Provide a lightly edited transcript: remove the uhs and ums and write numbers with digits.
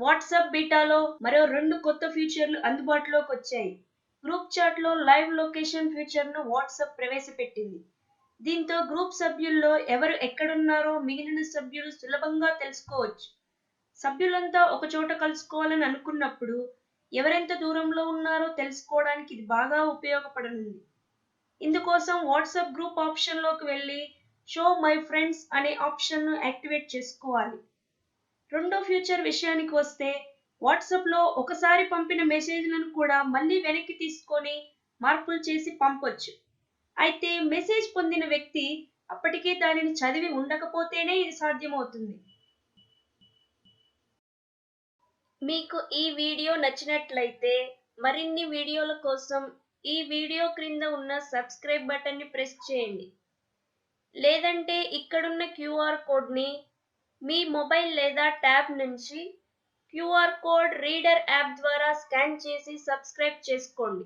WhatsApp బీటాలో మరో 2 కొత్త ఫీచర్లు అందుబాటులోకి వచ్చాయి. గ్రూప్ చాట్‌లో లైవ్ లొకేషన్ ఫీచర్‌ను వాట్సాప్ ప్రవేశపెట్టింది. దీంతో గ్రూప్ సభ్యుల్లో ఎవరు ఎక్కడున్నారో మిగిలిన సభ్యులు సులభంగా తెలుసుకోవచ్చు. సభ్యులంతా ఒకచోట కలుసుకోవాలని అనుకున్నప్పుడు ఎవరెంత దూరంలో ఉన్నారో తెలుసుకోవడానికి ఇది బాగా ఉపయోగపడనుంది. ఇందుకోసం వాట్సాప్ గ్రూప్ ఆప్షన్‌లోకి వెళ్లి షో మై ఫ్రెండ్స్ అనే ఆప్షన్‌ను యాక్టివేట్ చేసుకోవాలి. రెండో ఫీచర్ విషయానికి వస్తే వాట్సాప్‌లో ఒకసారి పంపిన మెసేజ్‌లను కూడా మళ్ళీ వెనక్కి తీసుకొని మార్పులు చేసి పంపొచ్చు. అయితే మెసేజ్ పొందిన వ్యక్తి అప్పటికే దానిని చదివి ఉండకపోతేనే ఇది సాధ్యమవుతుంది. మీకు ఈ వీడియో నచ్చినట్లయితే మరిన్ని వీడియోల కోసం ఈ వీడియో క్రింద ఉన్న సబ్స్క్రైబ్ బటన్ని ప్రెస్ చేయండి. లేదంటే ఇక్కడున్న క్యూఆర్ కోడ్‌ని మీ మొబైల్ లేదా ట్యాబ్ నుంచి క్యూఆర్ కోడ్ రీడర్ యాప్ ద్వారా స్కాన్ చేసి సబ్స్క్రైబ్ చేసుకోండి.